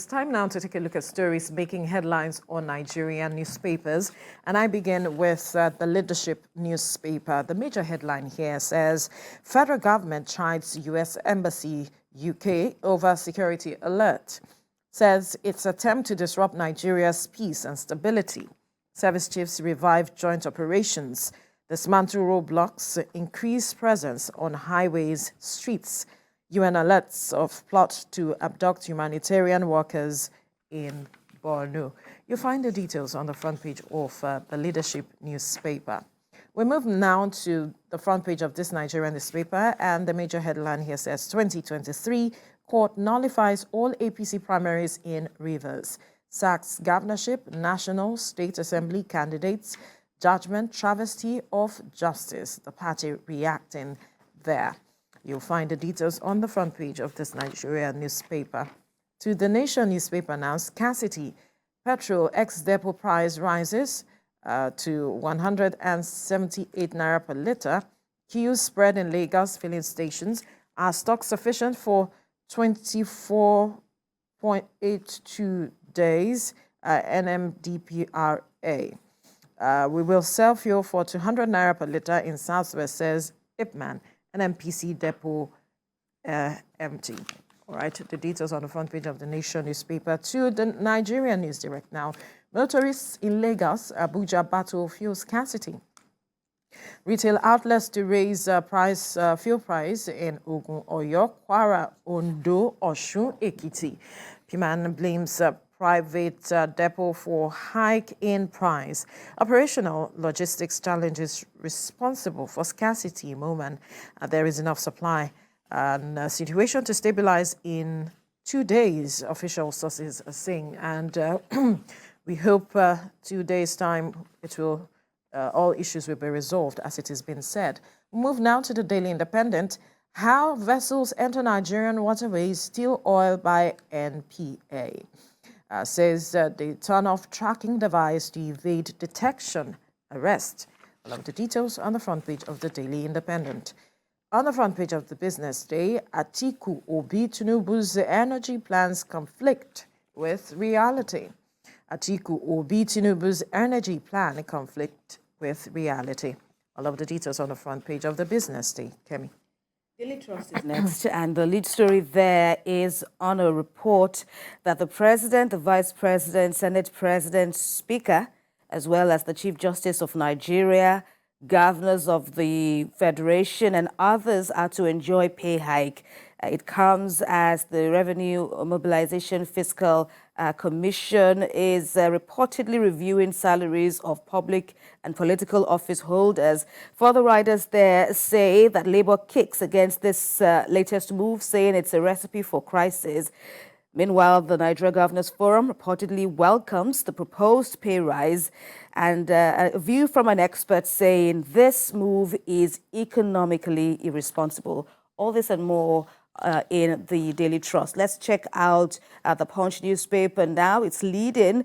It's time now to take a look at stories making headlines on Nigerian newspapers. And I begin with the Leadership newspaper. The major headline here says, Federal government chides U.S. Embassy UK over security alert. Says its attempt to disrupt Nigeria's peace and stability. Service chiefs revive joint operations. Dismantle roadblocks, increase presence on highways, streets. UN alerts of plot to abduct humanitarian workers in Borno. You'll find the details on the front page of the Leadership newspaper. We move now to the front page of this Nigerian newspaper, and the major headline here says 2023 court nullifies all APC primaries in Rivers. Sacks governorship, national, state assembly candidates. Judgment travesty of justice. The party reacting there. You'll find the details on the front page of this Nigerian newspaper. To the Nation newspaper now, scarcity. Petrol ex-depot price rises to 178 naira per litre. Queues spread in Lagos filling stations. Are stock sufficient for 24.82 days? NMDPRA. We will sell fuel for 200 naira per litre in Southwest, says Ipman. NMPC depot empty. All right, the details on the front page of the Nation newspaper. To the Nigerian News Direct now. Motorists in Lagos, Abuja battle fuel scarcity. Retail outlets to raise fuel price in Ogun, Oyo, Kwara, Ondo, Osun, Ekiti. Piman blames private depot for hike in price. Operational logistics challenges responsible for scarcity moment. There is enough supply and situation to stabilize in 2 days, official sources are saying. And we hope 2 days' time it will all issues will be resolved, as it has been said. Move now to the Daily Independent. How vessels enter Nigerian waterways steal oil by NPA. Says they turn off tracking device to evade detection, arrest. All of the details on the front page of the Daily Independent. On the front page of the Business Day, Atiku Obi Tinubu's energy plans conflict with reality. Atiku Obi Tinubu's energy plan conflict with reality. All of the details on the front page of the Business Day. Kemi. Daily Trust is next, and the lead story there is on a report that the President, the Vice President, Senate President, Speaker, as well as the Chief Justice of Nigeria, governors of the Federation, and others are to enjoy pay hike. It comes as the Revenue Mobilization Fiscal Commission is reportedly reviewing salaries of public and political office holders. Further writers there say that Labour kicks against this latest move, saying it's a recipe for crisis. Meanwhile, the Nigeria Governors Forum reportedly welcomes the proposed pay rise, and a view from an expert saying this move is economically irresponsible. All this and more in the Daily Trust. Let's check out the Punch newspaper now. It's leading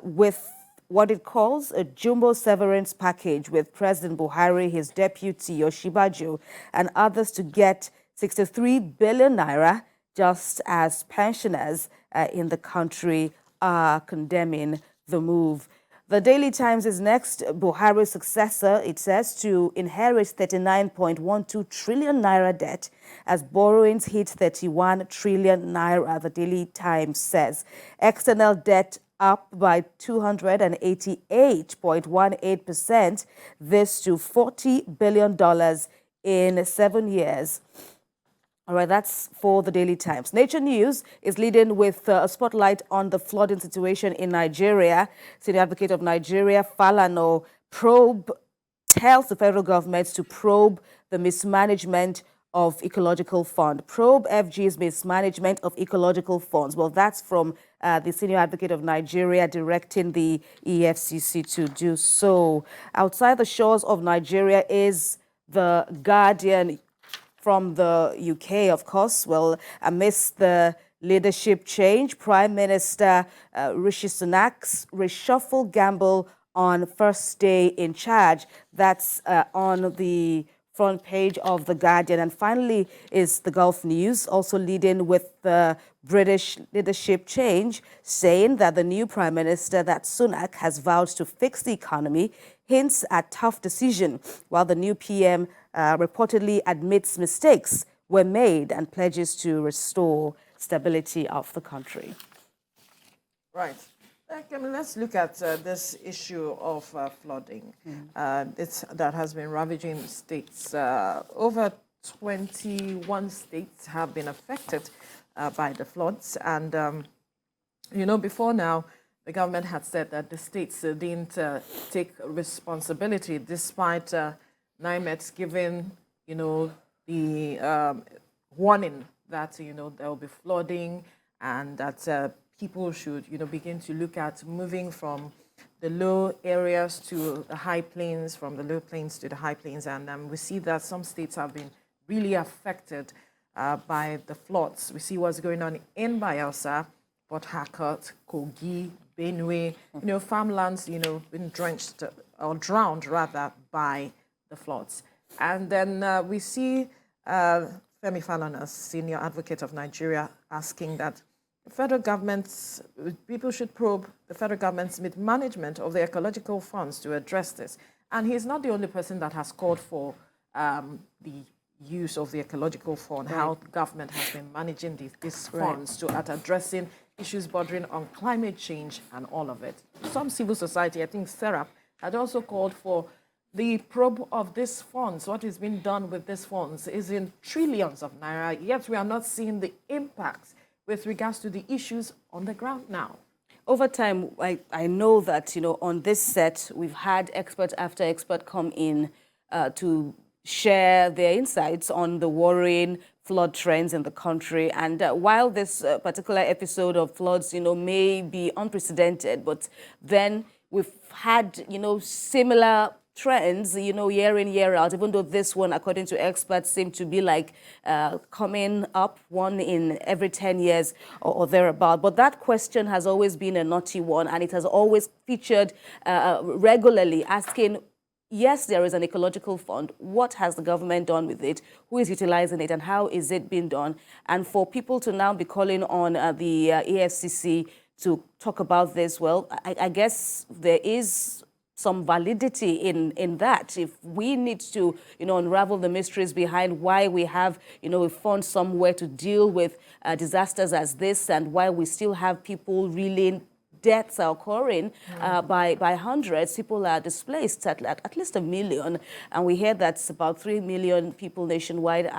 with what it calls a jumbo severance package, with President Buhari, his deputy Oshibajo, and others to get 63 billion naira, just as pensioners in the country are condemning the move. The Daily Times is next. Buhari's successor, it says, to inherit 39.12 trillion naira debt as borrowings hit 31 trillion naira, the Daily Times says. External debt up by 288.18%, this to $40 billion in 7 years. All right, that's for the Daily Times. Nature News is leading with a spotlight on the flooding situation in Nigeria. Senior Advocate of Nigeria, Falana, tells the federal government to probe the mismanagement of Ecological Fund. Probe FG's mismanagement of Ecological Funds. Well, that's from the Senior Advocate of Nigeria directing the EFCC to do so. Outside the shores of Nigeria is the Guardian from the UK, of course. Well, amidst the leadership change, Prime Minister Rishi Sunak's reshuffle gamble on first day in charge. That's on the front page of The Guardian. And finally is the Gulf News, also leading with the British leadership change, saying that the new Prime Minister, that Sunak, has vowed to fix the economy, hints at tough decision, while the new PM reportedly admits mistakes were made and pledges to restore stability of the country. Right. Let's look at this issue of flooding that has been ravaging states. Over 21 states have been affected by the floods. And, before now, the government had said that the states didn't take responsibility, despite NIMET giving, the warning that, there will be flooding and that people should, begin to look at moving from the low areas to the high plains, from the low plains to the high plains. And we see that some states have been really affected by the floods. We see what's going on in Bayelsa, Port Harcourt, Kogi, Benue, farmlands, been drenched or drowned rather by the floods. And then we see Femi Falana, senior advocate of Nigeria, asking that the federal government's, people should probe the federal government's mismanagement of the ecological funds to address this. And he's not the only person that has called for the use of the ecological fund, how the government has been managing these funds at addressing issues bordering on climate change and all of it. Some civil society, I think SERAP, had also called for the probe of these funds. What is being done with these funds is in trillions of naira, yet we are not seeing the impacts with regards to the issues on the ground now. Over time, I know that, on this set, we've had expert after expert come in to share their insights on the worrying flood trends in the country. And while this particular episode of floods, may be unprecedented, but then we've had, similar trends, year in, year out, even though this one, according to experts, seemed to be like coming up one in every 10 years or thereabout. But that question has always been a knotty one, and it has always featured regularly, asking, yes, there is an ecological fund. What has the government done with it? Who is utilizing it, and how is it being done? And for people to now be calling on the EFCC to talk about this, well, I guess there is some validity in that. If we need to, unravel the mysteries behind why we have, a fund somewhere to deal with disasters as this, and why we still have people reeling, deaths are occurring by hundreds. People are displaced, at least 1 million. And we hear that about 3 million people nationwide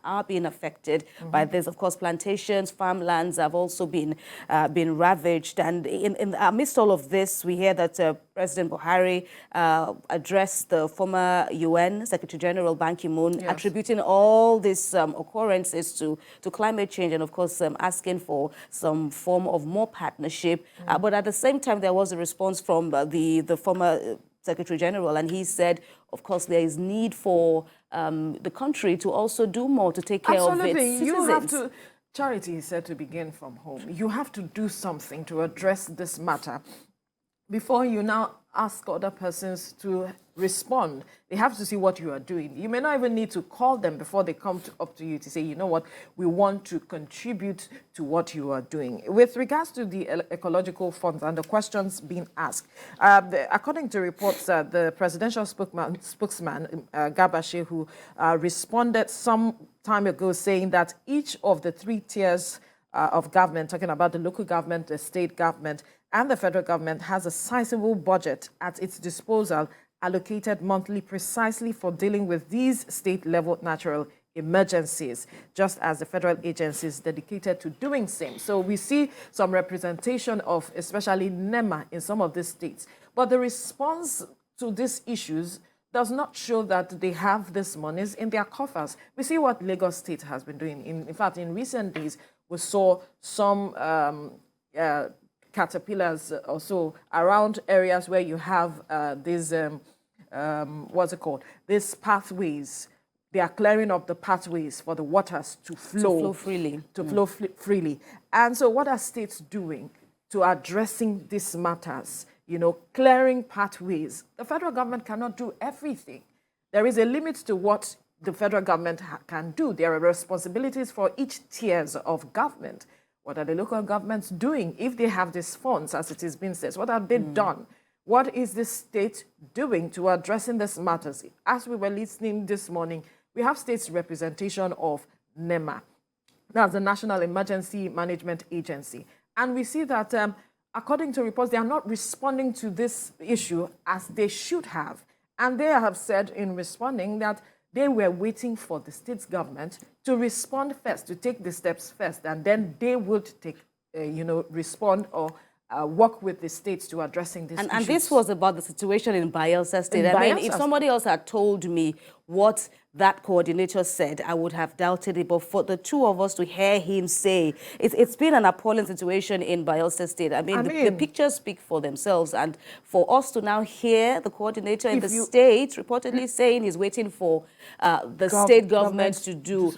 are being affected by this. Of course, plantations, farmlands have also been ravaged. And in amidst all of this, we hear that President Buhari addressed the former UN Secretary General Ban Ki-moon, attributing all these occurrences to climate change, and of course asking for some form of more partnership. But at the same time, there was a response from the former Secretary General, and he said, of course, there is need for the country to also do more to take care of its citizens. You have to, charity is said to begin from home. You have to do something to address this matter before you now ask other persons to respond. They have to see what you are doing. You may not even need to call them before they come up to you to say, you know what, we want to contribute to what you are doing. With regards to the ecological funds and the questions being asked, according to reports, the presidential spokesman Garba Shehu responded some time ago saying that each of the 3 tiers of government, talking about the local government, the state government, and the federal government, has a sizable budget at its disposal, allocated monthly precisely for dealing with these state-level natural emergencies, just as the federal agencies dedicated to doing same. So we see some representation of especially NEMA in some of these states. But the response to these issues does not show that they have these monies in their coffers. We see what Lagos State has been doing. In fact, in recent days, we saw some caterpillars also around areas where you have these, what's it called? These pathways. They are clearing up the pathways for the waters to flow freely. Freely. And so what are states doing to addressing these matters? Clearing pathways. The federal government cannot do everything. There is a limit to what the federal government can do. There are responsibilities for each tiers of government. What are the local governments doing if they have these funds, as it is being said? What have they done? What is the state doing to addressing these matters? As we were listening this morning, we have states representation of NEMA. That's the National Emergency Management Agency. And we see that, according to reports, they are not responding to this issue as they should have. And they have said in responding that they were waiting for the state government to respond first, to take the steps first, and then they would take, respond or work with the states to addressing this issue. And this was about the situation in Bayelsa State. If somebody else had told me what that coordinator said, I would have doubted it. But for the two of us to hear him say, it's been an appalling situation in Bayelsa State. The pictures speak for themselves. And for us to now hear the coordinator in the state reportedly saying he's waiting for the state government to do,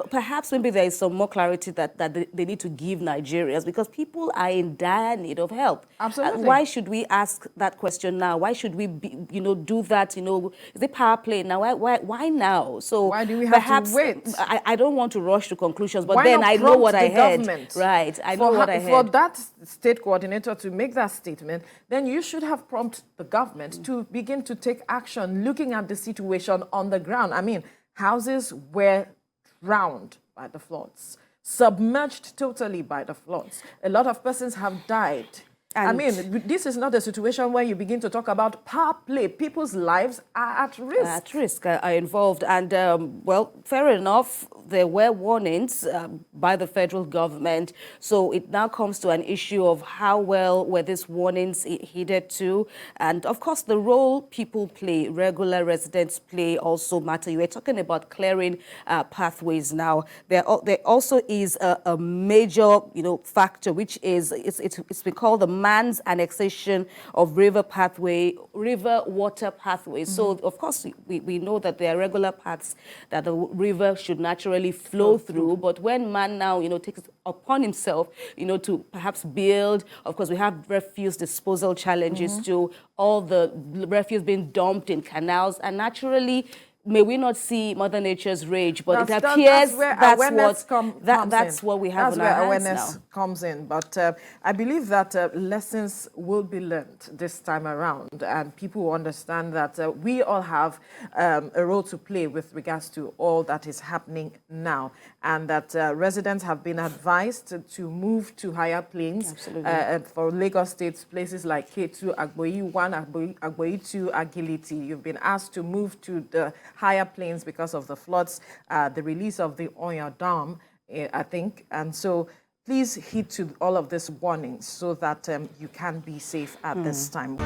perhaps maybe there is some more clarity that they need to give Nigerians, because people are in dire need of help. Absolutely. Why should we ask that question now? Why should we, do that? Is it power play now? Why now? So why do we have to wait? I don't want to rush to conclusions, but why then I know what I heard. Government? Right, I know what I heard. For that state coordinator to make that statement, then you should have prompted the government to begin to take action, looking at the situation on the ground. Houses were drowned by the floods, submerged totally by the floods. A lot of persons have died. And this is not a situation where you begin to talk about power play. People's lives are at risk. At risk, are involved. And, fair enough, there were warnings by the federal government. So it now comes to an issue of how well were these warnings heeded to. And, of course, the role people play, regular residents play, also matter. You were talking about clearing pathways now. There also is a major, factor, which is, it's been called the man's annexation of river water pathways. So, of course, we know that there are regular paths that the river should naturally flow through. But when man now, takes it upon himself, to perhaps build, of course, we have refuse disposal challenges too, all the refuse being dumped in canals, and naturally, may we not see Mother Nature's rage, but it appears that's what we have in our hands now. That's where awareness comes in. But I believe that lessons will be learned this time around, and people will understand that we all have a role to play with regards to all that is happening now, and that residents have been advised to move to higher plains. For Lagos State, places like K2, Agboyi 1, Agboyi 2, Agility. You've been asked to move to the higher plains because of the floods, the release of the Oya Dam, I think. And so please heed to all of these warnings so that you can be safe at this time.